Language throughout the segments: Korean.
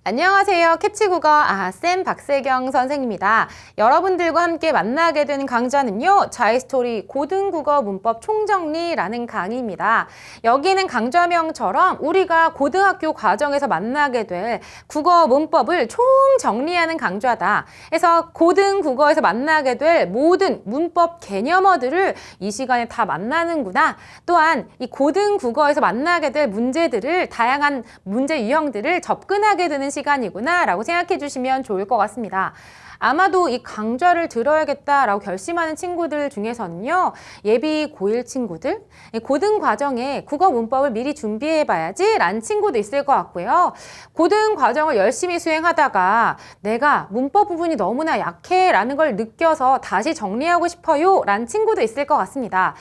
안녕하세요. 캐치국어 쌤 박세경 선생입니다. 여러분들과 함께 만나게 된 강좌는요. 자이스토리 고등국어 문법 총정리라는 강의입니다. 여기는 강좌명처럼 우리가 고등학교 과정에서 만나게 될 국어 문법을 총정리하는 강좌다. 그래서 고등국어에서 만나게 될 모든 문법 개념어들을 이 시간에 다 만나는구나. 또한 이 고등국어에서 만나게 될 문제들을 다양한 문제 유형들을 접근하게 되는 시간이구나 라고 생각해 주시면 좋을 것 같습니다. 아마도 이 강좌를 들어야겠다라고 결심하는 친구들 중에서는요. 예비 고1 친구들, 고등 과정에 국어 문법을 미리 준비해 봐야지 라는 친구도 있을 것 같고요. 고등 과정을 열심히 수행하다가 내가 문법 부분이 너무나 약해 라는 걸 느껴서 다시 정리하고 싶어요 라는 친구도 있을 것 같습니다.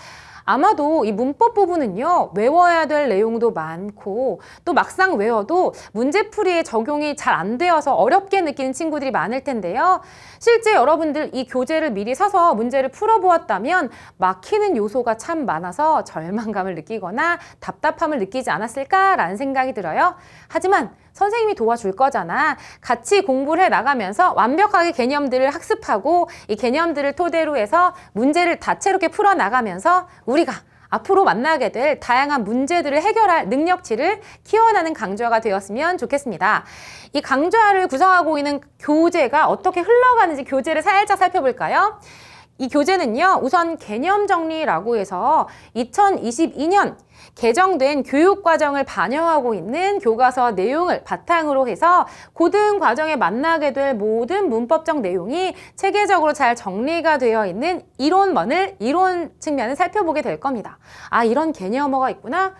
아마도 이 문법 부분은요, 외워야 될 내용도 많고 또 막상 외워도 문제풀이에 적용이 잘 안 되어서 어렵게 느끼는 친구들이 많을 텐데요. 실제 여러분들 이 교재를 미리 사서 문제를 풀어보았다면 막히는 요소가 참 많아서 절망감을 느끼거나 답답함을 느끼지 않았을까라는 생각이 들어요. 하지만 선생님이 도와줄 거잖아. 같이 공부를 해 나가면서 완벽하게 개념들을 학습하고 이 개념들을 토대로 해서 문제를 다채롭게 풀어 나가면서 우리가 앞으로 만나게 될 다양한 문제들을 해결할 능력치를 키워나는 강좌가 되었으면 좋겠습니다. 이 강좌를 구성하고 있는 교재가 어떻게 흘러가는지 교재를 살짝 살펴볼까요? 이 교재는요, 우선 개념 정리라고 해서 2022년 개정된 교육과정을 반영하고 있는 교과서 내용을 바탕으로 해서 고등 과정에 만나게 될 모든 문법적 내용이 체계적으로 잘 정리가 되어 있는 이론 측면을 살펴보게 될 겁니다. 이런 개념어가 있구나.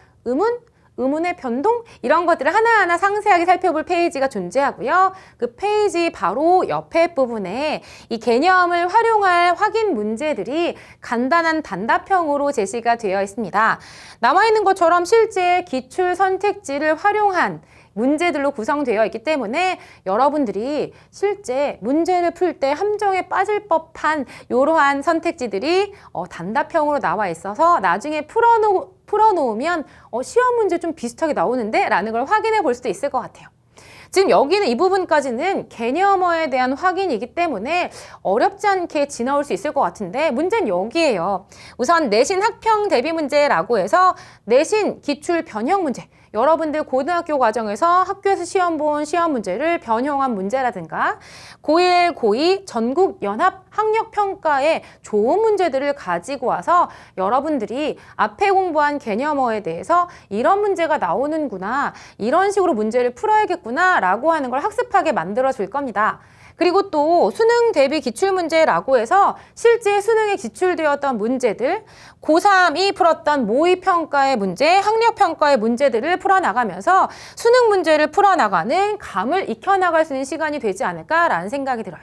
의문의 변동? 이런 것들을 하나하나 상세하게 살펴볼 페이지가 존재하고요. 그 페이지 바로 옆에 부분에 이 개념을 활용할 확인 문제들이 간단한 단답형으로 제시가 되어 있습니다. 나와 있는 것처럼 실제 기출 선택지를 활용한 문제들로 구성되어 있기 때문에 여러분들이 실제 문제를 풀 때 함정에 빠질 법한 이러한 선택지들이 단답형으로 나와 있어서 나중에 풀어놓으면 시험 문제 좀 비슷하게 나오는데? 라는 걸 확인해 볼 수도 있을 것 같아요. 지금 여기는 이 부분까지는 개념어에 대한 확인이기 때문에 어렵지 않게 지나올 수 있을 것 같은데 문제는 여기에요. 우선 내신 학평 대비 문제라고 해서 내신 기출 변형 문제. 여러분들 고등학교 과정에서 학교에서 시험 본 시험 문제를 변형한 문제라든가 고1, 고2 전국 연합 학력평가의 좋은 문제들을 가지고 와서 여러분들이 앞에 공부한 개념어에 대해서 이런 문제가 나오는구나, 이런 식으로 문제를 풀어야겠구나 라고 하는 걸 학습하게 만들어 줄 겁니다. 그리고 또 수능 대비 기출문제라고 해서 실제 수능에 기출되었던 문제들, 고3이 풀었던 모의평가의 문제, 학력평가의 문제들을 풀어나가면서 수능 문제를 풀어나가는 감을 익혀나갈 수 있는 시간이 되지 않을까라는 생각이 들어요.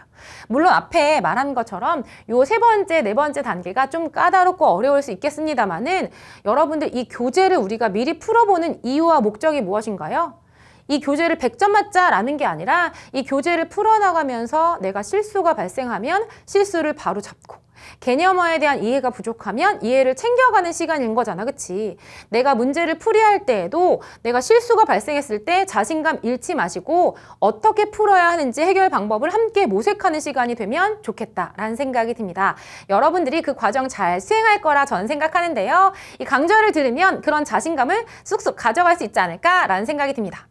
물론 앞에 말한 것처럼 요 세 번째, 네 번째 단계가 좀 까다롭고 어려울 수 있겠습니다만은 여러분들 이 교재를 우리가 미리 풀어보는 이유와 목적이 무엇인가요? 이 교재를 100점 맞자라는 게 아니라 이 교재를 풀어나가면서 내가 실수가 발생하면 실수를 바로 잡고 개념어에 대한 이해가 부족하면 이해를 챙겨가는 시간인 거잖아, 그치? 내가 문제를 풀이할 때에도 내가 실수가 발생했을 때 자신감 잃지 마시고 어떻게 풀어야 하는지 해결 방법을 함께 모색하는 시간이 되면 좋겠다라는 생각이 듭니다. 여러분들이 그 과정 잘 수행할 거라 저는 생각하는데요. 이 강좌를 들으면 그런 자신감을 쑥쑥 가져갈 수 있지 않을까라는 생각이 듭니다.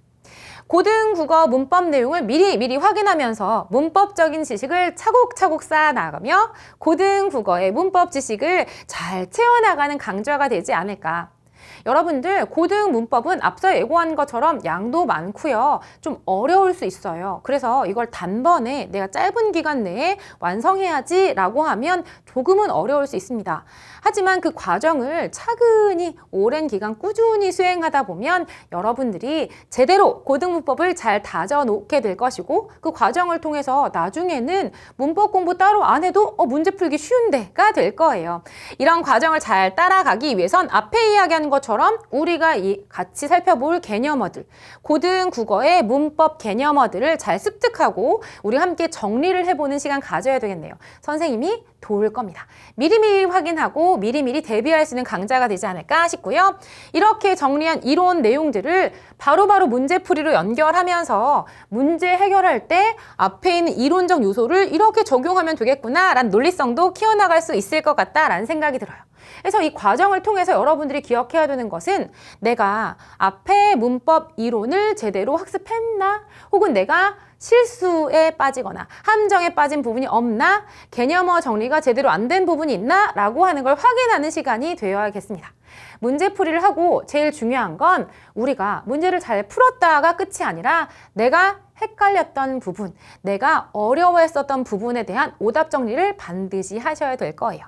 고등국어 문법 내용을 미리 확인하면서 문법적인 지식을 차곡차곡 쌓아나가며 고등국어의 문법 지식을 잘 채워나가는 강좌가 되지 않을까. 여러분들 고등 문법은 앞서 예고한 것처럼 양도 많고요. 좀 어려울 수 있어요. 그래서 이걸 단번에 내가 짧은 기간 내에 완성해야지 라고 하면 조금은 어려울 수 있습니다. 하지만 그 과정을 차근히 오랜 기간 꾸준히 수행하다 보면 여러분들이 제대로 고등 문법을 잘 다져놓게 될 것이고 그 과정을 통해서 나중에는 문법 공부 따로 안 해도 문제 풀기 쉬운데가 될 거예요. 이런 과정을 잘 따라가기 위해선 앞에 이야기한 것처럼 우리가 같이 살펴볼 개념어들, 고등국어의 문법 개념어들을 잘 습득하고 우리 함께 정리를 해보는 시간 가져야 되겠네요. 선생님이 도울 겁니다. 미리미리 확인하고 미리미리 대비할 수 있는 강좌가 되지 않을까 싶고요. 이렇게 정리한 이론 내용들을 바로바로 문제풀이로 연결하면서 문제 해결할 때 앞에 있는 이론적 요소를 이렇게 적용하면 되겠구나 라는 논리성도 키워나갈 수 있을 것 같다라는 생각이 들어요. 그래서 이 과정을 통해서 여러분들이 기억해야 되는 것은 내가 앞에 문법 이론을 제대로 학습했나? 혹은 내가 실수에 빠지거나 함정에 빠진 부분이 없나? 개념어 정리가 제대로 안 된 부분이 있나? 라고 하는 걸 확인하는 시간이 되어야겠습니다. 문제풀이를 하고 제일 중요한 건 우리가 문제를 잘 풀었다가 끝이 아니라 내가 헷갈렸던 부분, 내가 어려워했었던 부분에 대한 오답 정리를 반드시 하셔야 될 거예요.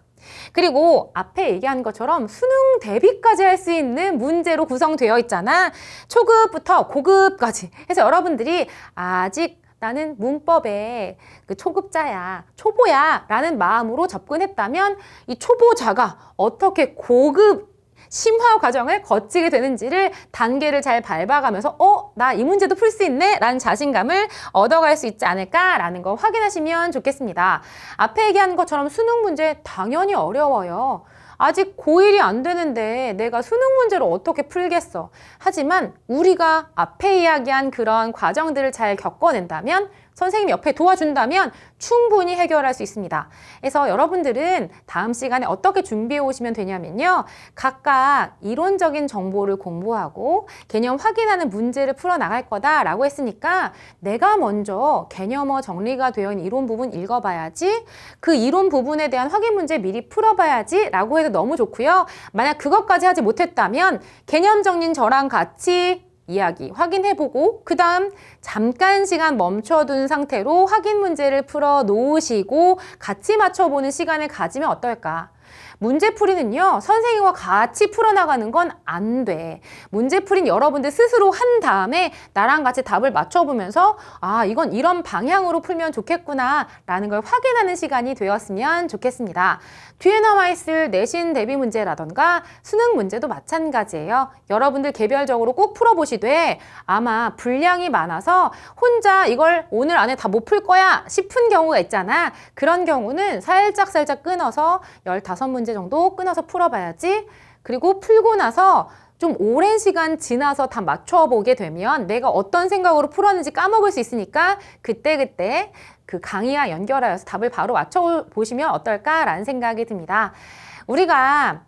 그리고 앞에 얘기한 것처럼 수능 대비까지 할 수 있는 문제로 구성되어 있잖아. 초급부터 고급까지. 그래서 여러분들이 아직 나는 문법에 그 초급자야, 초보야 라는 마음으로 접근했다면 이 초보자가 어떻게 고급 심화 과정을 거치게 되는지를 단계를 잘 밟아가면서 나 이 문제도 풀 수 있네 라는 자신감을 얻어갈 수 있지 않을까라는 거 확인하시면 좋겠습니다. 앞에 얘기한 것처럼 수능 문제 당연히 어려워요. 아직 고1이 안 되는데 내가 수능 문제를 어떻게 풀겠어. 하지만 우리가 앞에 이야기한 그런 과정들을 잘 겪어낸다면 선생님이 옆에 도와준다면 충분히 해결할 수 있습니다. 그래서 여러분들은 다음 시간에 어떻게 준비해 오시면 되냐면요. 각각 이론적인 정보를 공부하고 개념 확인하는 문제를 풀어나갈 거다라고 했으니까 내가 먼저 개념어 정리가 되어 있는 이론 부분 읽어봐야지, 그 이론 부분에 대한 확인 문제 미리 풀어봐야지 라고 해도 너무 좋고요. 만약 그것까지 하지 못했다면 개념 정리는 저랑 같이 이야기 확인해보고 그 다음 잠깐 시간 멈춰둔 상태로 확인 문제를 풀어 놓으시고 같이 맞춰보는 시간을 가지면 어떨까? 문제풀이는요, 선생님과 같이 풀어나가는 건 안 돼. 문제풀이는 여러분들 스스로 한 다음에 나랑 같이 답을 맞춰보면서 이건 이런 방향으로 풀면 좋겠구나 라는 걸 확인하는 시간이 되었으면 좋겠습니다. 뒤에 나와있을 내신 대비 문제라던가 수능 문제도 마찬가지예요. 여러분들 개별적으로 꼭 풀어보시되 아마 분량이 많아서 혼자 이걸 오늘 안에 다 못 풀 거야 싶은 경우가 있잖아. 그런 경우는 살짝 끊어서 15문제 정도 끊어서 풀어봐야지. 그리고 풀고 나서 좀 오랜 시간 지나서 다 맞춰보게 되면 내가 어떤 생각으로 풀었는지 까먹을 수 있으니까 그때 그 강의와 연결하여서 답을 바로 맞춰보시면 어떨까라는 생각이 듭니다. 우리가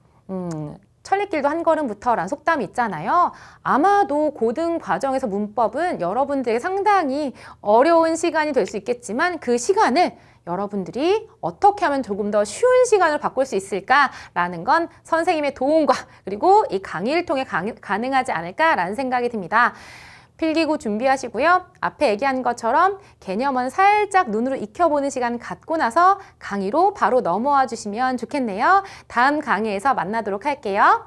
천리길도 한 걸음부터라는 속담이 있잖아요. 아마도 고등 과정에서 문법은 여러분들에게 상당히 어려운 시간이 될 수 있겠지만 그 시간을 여러분들이 어떻게 하면 조금 더 쉬운 시간을 바꿀 수 있을까라는 건 선생님의 도움과 그리고 이 강의를 통해 가능하지 않을까라는 생각이 듭니다. 필기구 준비하시고요. 앞에 얘기한 것처럼 개념은 살짝 눈으로 익혀보는 시간 갖고 나서 강의로 바로 넘어와 주시면 좋겠네요. 다음 강의에서 만나도록 할게요.